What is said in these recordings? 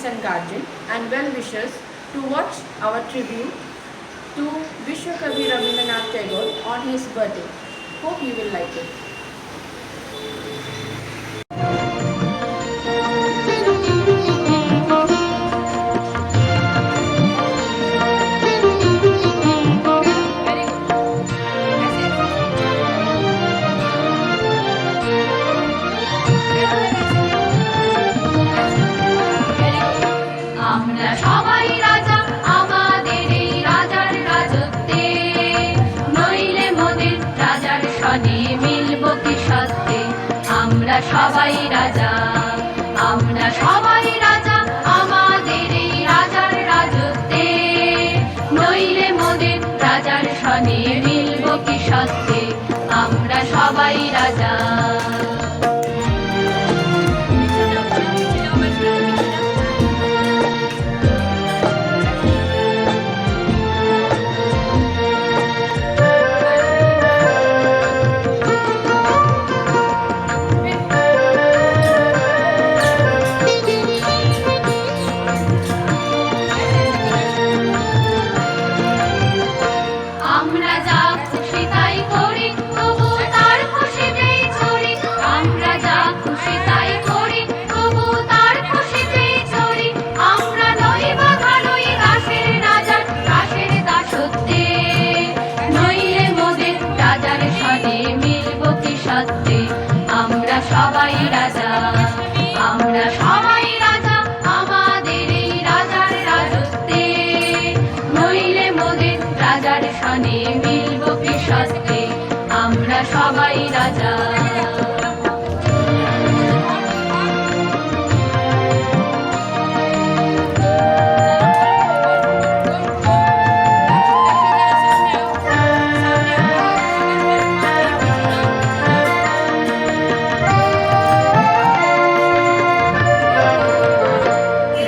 parents and guardians and well-wishers to watch our tribute to Vishwakavi Rabindranath Tagore on his birthday. Hope you will like it. আমরা সবাই রাজা আমাদের এই রাজার রাজত্বে, নইলে মোদের রাজার সনে মিলব কি সত্যে। আমরা সবাই রাজা, আমরা সবাই রাজা আমাদের এই রাজার রাজত্বে, নইলে মোদের রাজার সনে মিলব কি সত্যে। আমরা সবাই রাজা। আমরা যা খুশি তাই করি, তবু তার খুশিতেই চলি। আমরা যা খুশি তাই করি, তবু তার খুশিতেই চলি। আমরা নই বা ভালোই দাসের রাজার, দাসের দাসত্বে, নইলে মোদের রাজার সনে মিলব কি সত্যে। আমরা সবাই রাজা, আমরা সবাই রাজা আমাদের এই রাজার রাজত্বে, নইলে মোদের রাজার সনে মিলব কি সত্যে। আমরা সবাই রাজা।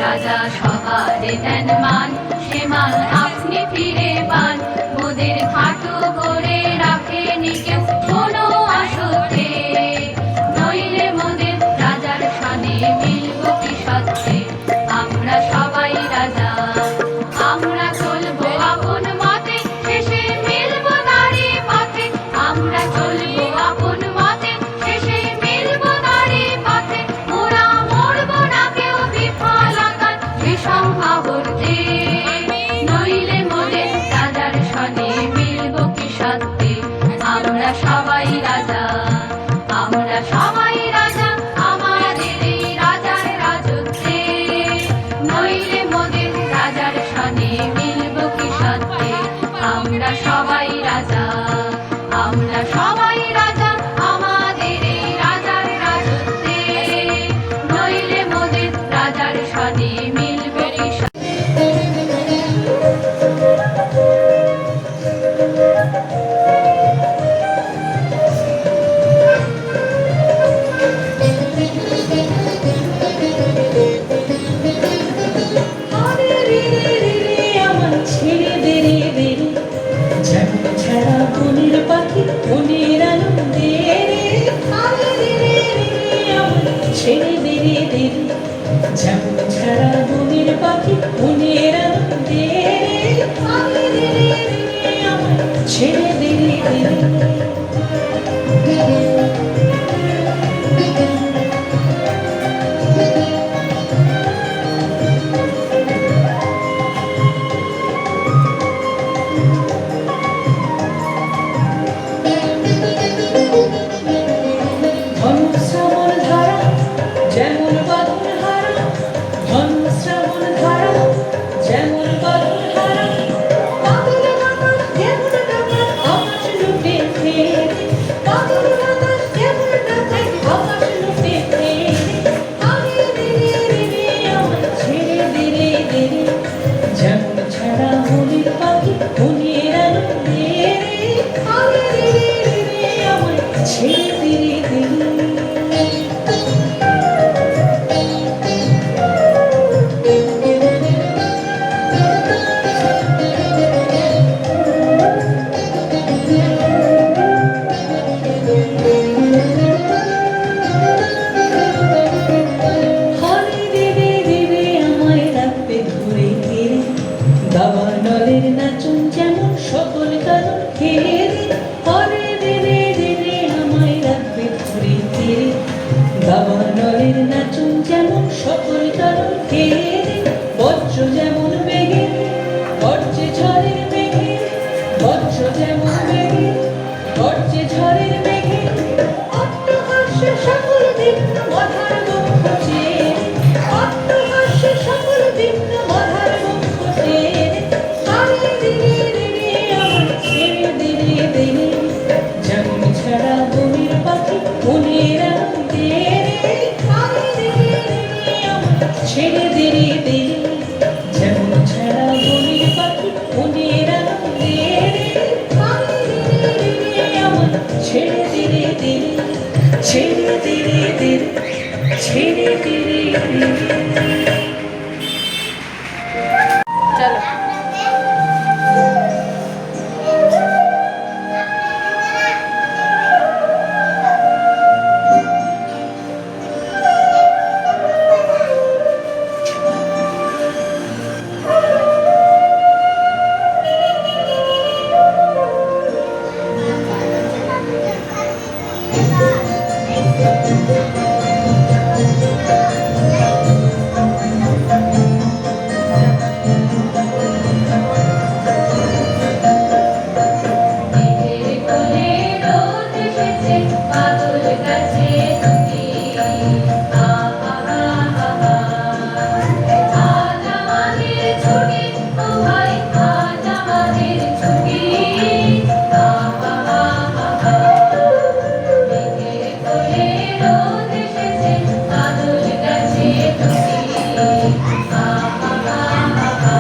রাজা সবারে দেন মান, সে মান আপনি ফিরে পান। মোদের খাটো করে রাখেনি কেউ কোনো আসতে, নইলে মোদের রাজার সনে মিলব কি সত্যে। আমরা সবাই রাজা, আমরা চলবো আপন মতে, শেষে মিলব তারই পথে। আমরা চলবো আপন মতে, শেষে মিলব তারই পথে। মোরা মরব না কেউ বিফলতার বিষম আবর্তে, নইলে মোদের রাজার সনে মিলব কি সত্যে। আমরা সবাই রাজা, আমরা সবাই রাজা আমাদের এই রাজার রাজত্বে, নইলে মোদের রাজার সনে মিলব কি সত্যে। আমরা সবাই রাজা, আমরা সবাই রাজা আমাদের এই রাজার রাজত্বে, নইলে মোদের রাজার সনে মিলব কি সত্যে। ছেড়ে দে রে দে রে, যেমন ছাড়া বনের পাখি মনের আনন্দে রে, ছেড়ে দে রে দে রে। নলের নাচন যেমন সকল কারণ খেয়ে বজ্র যেমন বেগে বজ্রে ঝড়ের মেঘে বজ্র যেমন বেগে বজ্রে ঝড়ের মেঘে অট্টহাস্য সকল দীপ্ত মধার বক্ষ চেয়ে অট্টহাস্য সকল দীপ্ত মধার বক্ষ চেয়ে আরে দিনে দিনে আমার ছেড়ে দিনে দিনে যেমন ছাড়া বনের পাখি মনের ছেড়ে দিনে দিনে যেমন ছাড়া বনের পাখি মনের আমার ছেড়ে দিনে দিনে ছেড়ে দিনে দিনে ছেড়ে দিনে দিনে চলো মেঘের কোলে রোদ এসেছে বাদল গাছে দুটি আহা আহা আজ আমাদের ছুটি ও ভাই আজ আমাদের ছুটি আহা আহা মেঘের কোলে রোদ এসেছে বাদল গাছে দুটি আহা আহা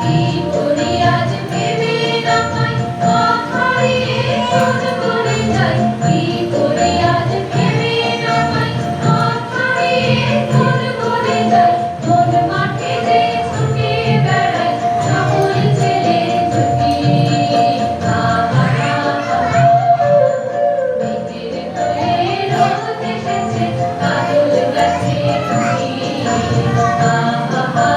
কি করি আজ ভেবে না পাই পথ হারিয়ে কোন বনে যাই কি করি আজ ভেবে না পাই পথ হারিয়ে কোন বনে যাই কোন মাঠে যে ছুটে বেড়াই সকল ছেলে ছুটি আহা আহা মেঘের কোলে রোদ এসেছে বাদল গাছে দুটি আহা আহা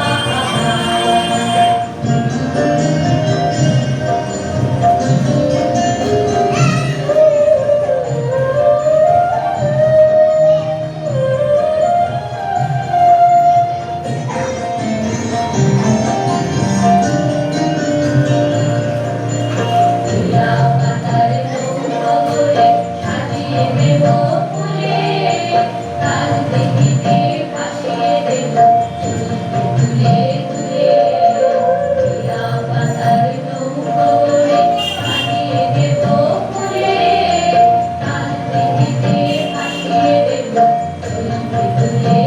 তুলা পাতার নৌকো গড়ে সাজিয়ে দেব ফুলে কাল দেখিতে ভাসিয়ে দেব তুলে তুলে তুলা পাতার নৌকো গড়ে সাজিয়ে দেব ফুলে কাল দেখিতে ভাসিয়ে দেব তুলে তুলে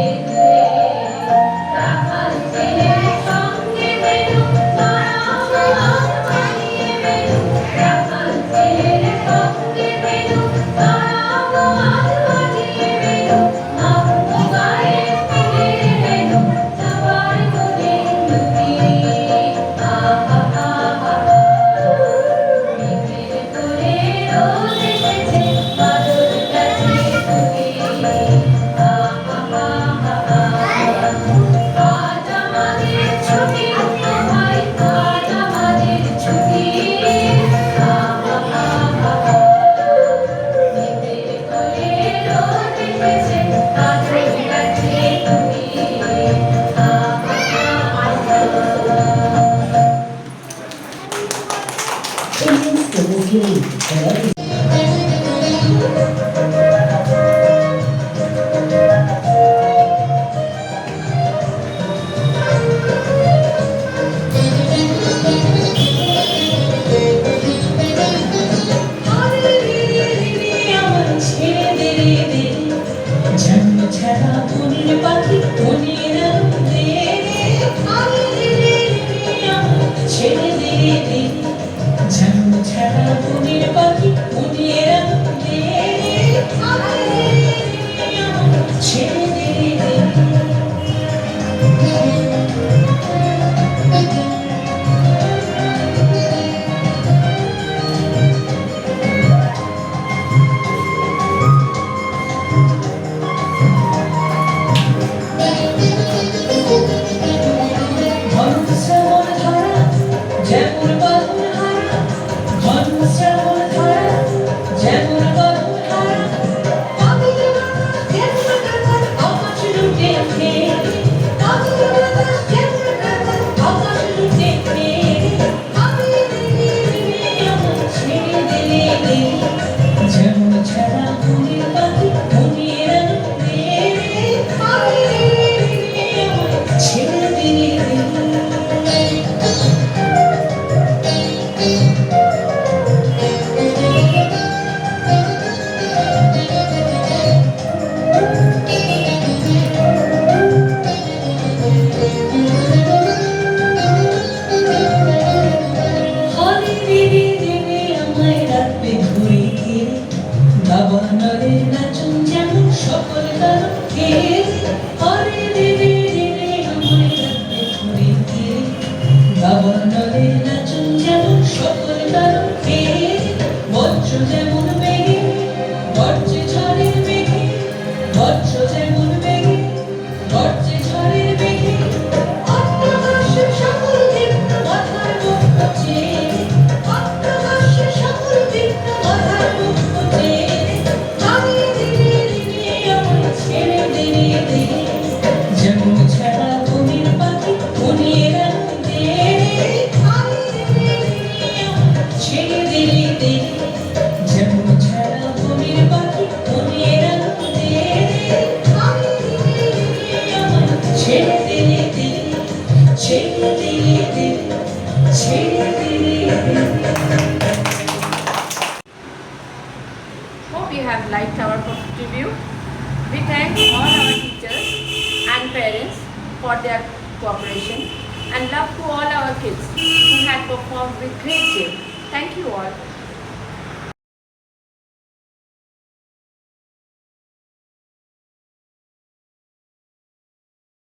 রাখাল ছেলের সঙ্গে বেরু চড়াবো আজ বানিয়ে বেরু রাখাল ছেলের সঙ্গে বেরু চড়াবো আজ বানিয়ে বেরু মাখবো গায়ে ফুলের রেণু সবার মনে দুটি আহা আহা মেঘের কোলে রোদ এসেছে বাদল গাছে দুটি আহা আহা আজ আমাদের ছুটি ও ভাই আজ আমাদের ছুটি আহা আহা মেঘের কোলে রোদ এসেছে বাদল গাছে দুটি আহা Aliens the movie আমার ছেড়ে দিনে দিনে যেমন ছাড়া বনের পাখি মনের আমার ছেড়ে দিনে দিনে যেমন ছাড়া বনের পাখি মনের ছেড়ে দিনে দিনে শ্রাবণ ধারা যেমন গরম হারা কাঁদিলে বাতাস যেমন কাঁদার আকাশ লুটে ফেরে কাঁদিলে বাতাস যেমন কাঁদার আকাশ লুটে ফেরে কাঁদিলে দিলে দিলে আমার ছেড়ে দিলে দিলে যেমন ছাড়া মনের পাখি মনের আনন্দে কাঁদিলে দিলে আমার ছেড়ে দিলে দিলে হরে দেবে দেবে আমায় রাখবে ধরে ঘিরে দাবানলে নাচুন যেমন সকল তারক ঘিরে হরে দেবে দেবে আমায় রাখবে ধরে ঘিরে দাবানলে নাচুন যেমন সকল তারক ঘিরে বজ্র যেমন বেগে গর্জে ঝড়ের বেগে বজ্র যেমন বেগে গর্জে ঝড়ের বেগে অট্টহাস্য সকল দীপ্ত মাথার মুখ চেয়ে অট্টহাস্য সকল দীপ্ত মাথার মুখ চেয়ে কাঁদিয়ে দিলে দিলে আমায় ছেড়ে দিলে দিলে যেমন ছাড়া ঘুমের পাখি মনের আনন্দে কাঁদিয়ে দিলে দিলে আমায় ছেড়ে দিলে দিলে যেমন ছাড়া ঘুমের পাখি মনের আনন্দে কাঁদিয়ে দিলে দিলে আমায় ছেড়ে দিলে দিলে ছেড়ে দিলে দিলে ছেড়ে দিলে দিলে Hope you have liked our review. We thank all our teachers and parents for their cooperation and love to all our kids who had performed with great zeal. Thank you all.